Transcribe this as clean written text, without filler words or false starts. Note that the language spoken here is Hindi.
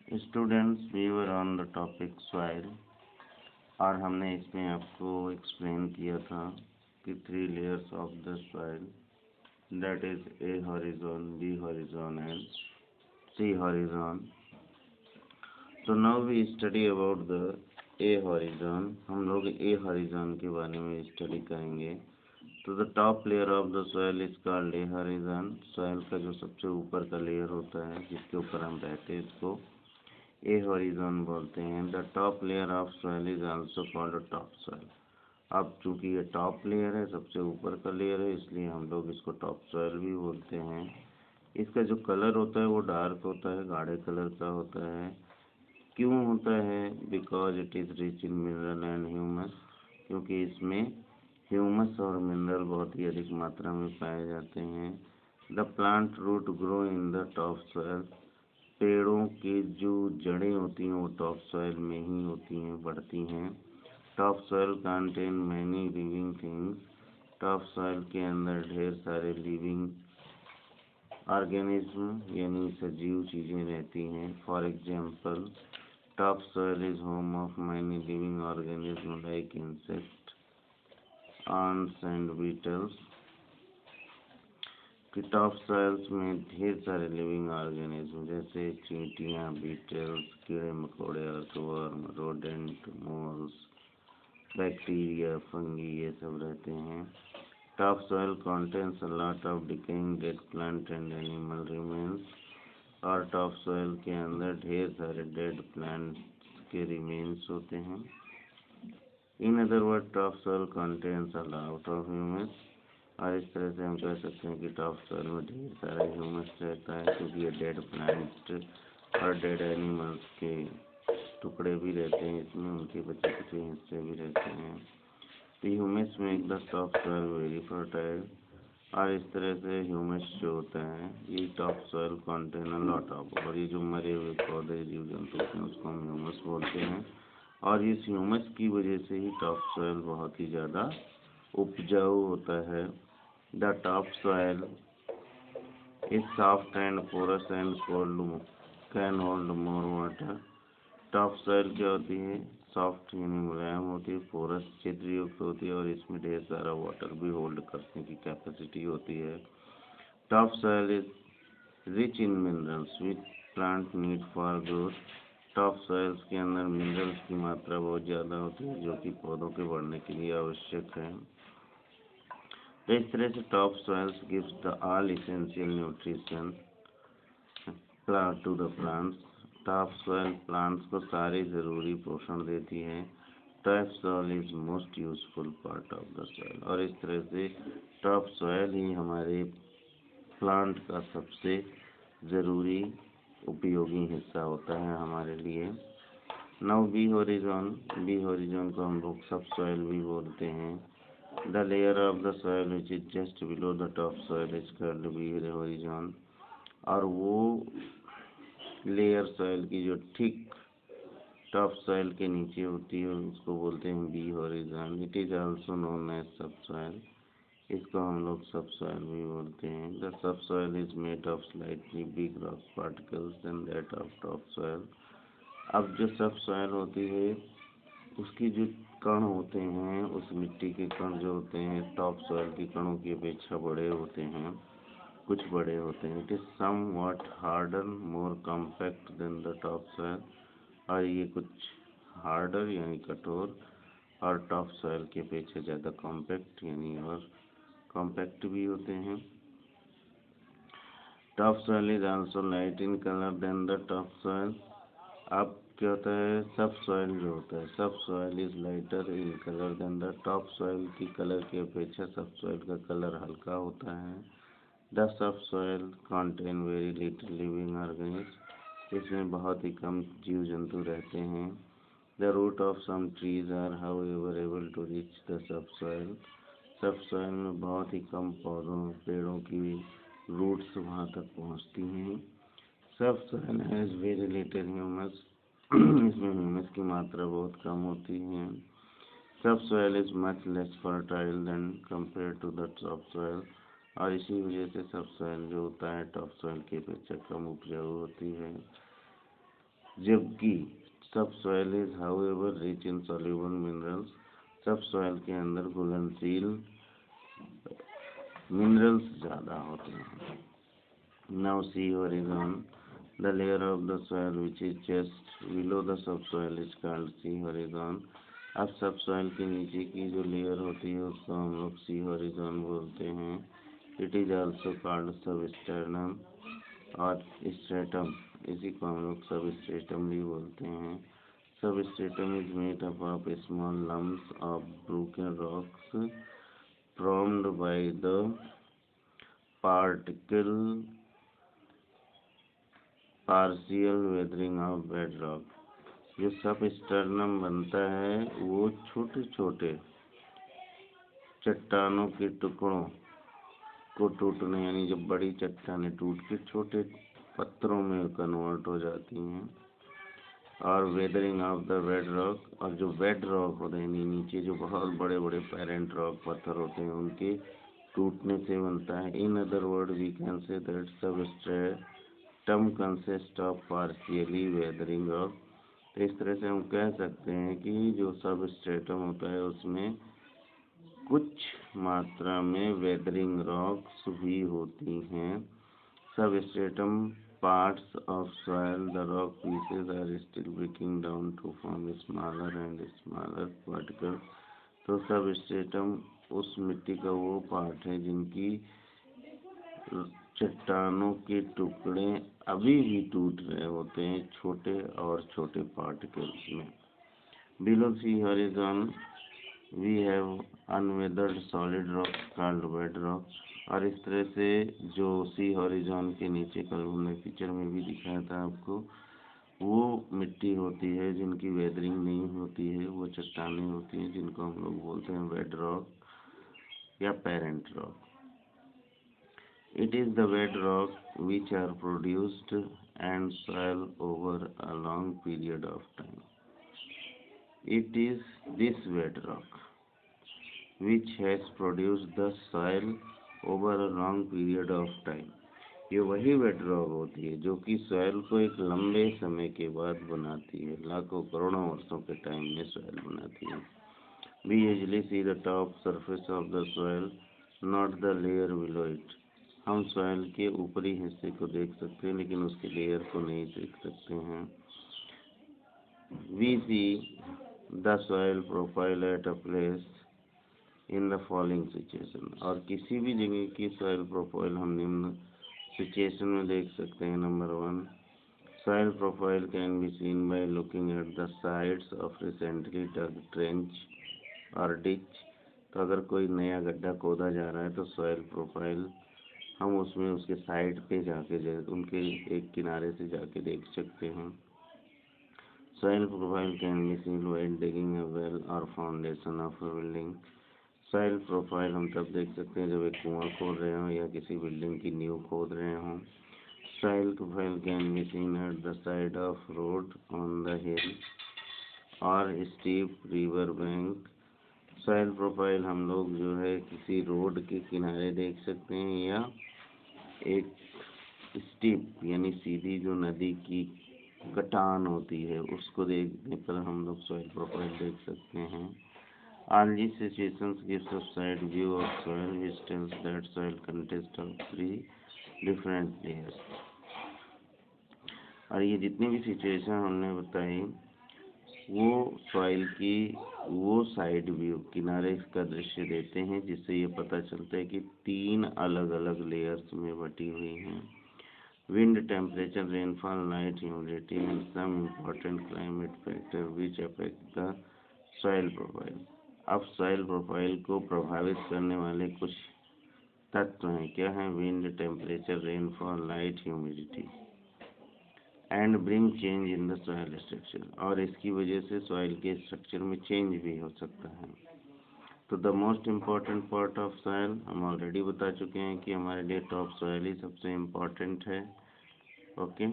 Students, we were on the topic soil और हमने इसमें आपको एक्सप्लेन किया था कि 3 layers of the soil, that is A horizon, B horizon and C horizon. तो now we study about the A horizon. हम लोग ए हॉरिजॉन के बारे में स्टडी करेंगे. तो the top layer of the soil is called a horizon. Soil का जो सबसे ऊपर का लेयर होता है जिसके ऊपर हम रहते हैं इसको ए हॉरिजॉन बोलते हैं. The top layer of soil is also called top soil. अब चूंकि ये टॉप लेयर है, सबसे ऊपर का लेयर है, इसलिए हम लोग इसको टॉप सॉइल भी बोलते हैं. इसका जो कलर होता है वो डार्क होता है, गाढ़े कलर का होता है. क्यों होता है? Because it is rich in mineral and humus. क्योंकि इसमें ह्यूमस और मिनरल बहुत ही अधिक मात्रा में पाए जाते हैं. The plant root grow in the top soil. पेड़ों की जो जड़ें होती हैं वो टॉप सॉइल में ही होती हैं, बढ़ती हैं. Top soil contain many living things. Top soil के अंदर ढेर सारे लिविंग ऑर्गेनिज्म यानी सजीव चीज़ें रहती हैं. For example, top soil is home of many living organism like insect, ants and beetles. कि टॉप सॉइल्स में ढेर सारे लिविंग ऑर्गेनिज्म जैसे चींटियाँ, बीटल्स, कीड़े मकोड़े, earthworm, rodent, moles, bacteria, fungi, ये सब रहते हैं. Top soil contains a lot of decaying dead plant and animal remains. और टॉप सॉइल के अंदर ढेर सारे डेड प्लांट्स के रिमेन्स होते हैं. इन other word, top soil contains a lot of humus. और इस तरह से हम कह सकते हैं कि टॉप सॉइल में ढेर सारा ह्यूमस रहता है, क्योंकि ये डेड प्लांट और डेड एनिमल्स के टुकड़े भी रहते हैं इसमें, उनके बचे कुचे हिस्से भी रहते हैं. तो humus make the top soil very fertile. और इस तरह से ह्यूमस जो होता है ये top soil contain a lot of. और ये जो मरे हुए पौधे जीव जंतु होते हैं उसको हम ह्यूमस बोलते हैं. और इस ह्यूमस की वजह से ही टॉप सॉइल बहुत ही ज़्यादा उपजाऊ होता है. The top soil is soft and porous and can hold more water. Top soil क्या होती है? सॉफ्ट यानी मुलायम होती है, पोरस छिद्र युक्त होती है और इसमें ढेर सारा वाटर भी होल्ड करने की कैपेसिटी होती है. Top soil is rich in minerals which plant need for growth. Top soils के अंदर मिनरल्स की मात्रा बहुत ज़्यादा होती है जो कि पौधों के बढ़ने के लिए आवश्यक है. तो इस तरह से top soils gives the all essential nutrition to the plants. Top soil plants को सारे ज़रूरी पोषण देती है. Top soil is most useful part of the soil. और इस तरह से टॉप सॉइल ही हमारे प्लांट का सबसे ज़रूरी उपयोगी हिस्सा होता है हमारे लिए. Now B horizon. B horizon को हम लोग सब सॉइल भी बोलते हैं. The layer of the soil which is just below the top soil is called B horizon. और वो लेयर सॉइल की जो ठीक टॉप सॉइल के नीचे होती है उसको बोलते हैं B horizon. It is also known as sub soil. इसको हम लोग सब सॉइल भी बोलते हैं. द सब soil is made of slightly big rock particles than that of top soil. अब जो सब सॉइल होती है उसकी जो कण होते हैं, उस मिट्टी के कण जो होते हैं टॉप सॉइल के कणों की अपेक्षा बड़े होते हैं, कुछ बड़े होते हैं. It is somewhat harder, more compact than the top soil. और ये कुछ हार्डर यानी कठोर और टॉप सॉइल की अपेक्षा ज़्यादा कॉम्पैक्ट यानी और कॉम्पैक्ट भी होते हैं. Top soil is also light in colour than the top soil. अब क्या होता है? सब सॉइल जो होता है, sub soil is lighter in colour than the top soil. की कलर की अपेक्षा सब सॉइल का कलर हल्का होता है. द सब soil contain very little living organism. इसमें बहुत ही कम जीव जंतु रहते हैं. The root of some trees are however able to reach the सब सॉइल. सब सॉइल में बहुत ही कम पेड़ों की रूट्स वहाँ तक पहुँचती हैं. Sub soil has very little humus. इसमें ह्यूमस की मात्रा बहुत कम होती है. Sub soil is much less fertile than compare to the top soil. और इसी वजह से सब सॉइल जो होता है टॉप सॉइल की अपेक्षा कम उपजाऊ होती है. जबकि सब soil is however rich in soluble minerals, subsoil के अंदर घुलनशील मिनरल्स ज़्यादा होते हैं। Now C horizon, the layer of the soil which is just below the सब soil is called C horizon. अब सब सॉइल के नीचे की जो लेयर होती है उसको हम लोग सी होरिज़ोन बोलते हैं। इट इज ऑल्सो कॉल्ड सब स्टर्नम और स्ट्रेटम, इसी को हम लोग सब स्ट्रेटम भी बोलते हैं। सब stratum is made up of small lumps of broken rocks formed by the partial weathering of bedrock। जो सब स्टर्नम बनता है वो छोटे छोटे चट्टानों के टुकड़ों को टूटने, यानी जब बड़ी चट्टानें टूट के छोटे पत्थरों में कन्वर्ट हो जाती हैं, और weathering of the bed rock, और जो बेड रॉक होते हैं नीचे जो बहुत बड़े बड़े पेरेंट रॉक पत्थर होते हैं उनके टूटने से बनता है। In other word we can say that substratum consist of partially weathering rock. तो इस तरह से हम कह सकते हैं कि जो सबस्ट्रेटम होता है उसमें कुछ मात्रा में वेदरिंग रॉक्स भी होती हैं। Substratum parts of soil, the rock pieces are still breaking down to form smaller and smaller particles। तो सबस्ट्रेटम उस मिट्टी का वो पार्ट है जिनकी चट्टानों के टुकड़े अभी भी टूट रहे होते हैं छोटे और छोटे पार्टिकल्स में। Below C horizon we have unweathered solid rock called bedrock. और इस तरह से जो सी हॉरिजॉन के नीचे कल हमने पिक्चर में भी दिखाया था आपको, वो मिट्टी होती है जिनकी वेदरिंग नहीं होती है, वो चट्टानें होती हैं जिनको हम लोग बोलते हैं बेड रॉक या parent rock. It is the bed rock which are produced and soil over a long period of time. It is this bed rock which has produced the soil over a long period of time। ये वही बेड रॉक होती है जो कि सॉइल को एक लंबे समय के बाद बनाती है, लाखों करोड़ों वर्षों के टाइम में सॉइल बनाती है। We usually see the top surface of the soil, not the layer below it। हम सॉइल के ऊपरी हिस्से को देख सकते हैं लेकिन उसके लेयर को नहीं देख सकते हैं। We see the soil profile at a place in the following situation. और किसी भी जगह की सॉइल प्रोफाइल हम निम्न सिचुएशन में देख सकते हैं। Number 1, soil profile can be seen by looking at the sides of recently dug trench और डिच। तो अगर कोई नया गड्ढा खोदा जा रहा है तो सॉइल प्रोफाइल हम उसमें उसके साइड पे जाके उनके एक किनारे से जाके देख सकते हैं। Soil profile can be seen by digging a well or foundation of a building. Soil profile हम तब देख सकते हैं जब एक कुआं खोद रहे हों या किसी बिल्डिंग की नींव खोद रहे हों। Soil profile can be seen at the side of road on the hill or steep river bank. Soil profile हम लोग जो है किसी रोड के किनारे देख सकते हैं या एक स्टीप यानी सीधी जो नदी की कटान होती है उसको देखने पर हम लोग सॉइल प्रोफाइल देख सकते हैं। All these situations gives a side view of soil which tells that soil consists of 3 different layers। और ये जितनी भी सिचुएशन हमने बताई वो सॉइल की वो साइड व्यू किनारे का दृश्य देते हैं जिससे ये पता चलता है कि 3 अलग अलग लेयर्स में बटी हुई हैं। Wind, temperature, rainfall, light, humidity and some important climate factor which affect the soil profile. अब सॉइल प्रोफाइल को प्रभावित करने वाले कुछ तत्व हैं। क्या हैं? Wind, temperature, rainfall, light, humidity and bring change in the soil structure. और इसकी वजह से सॉइल के स्ट्रक्चर में चेंज भी हो सकता है। तो the most important part of soil हम ऑलरेडी बता चुके हैं कि हमारे लिए टॉप सॉइल ही सबसे इम्पॉर्टेंट है। ओके।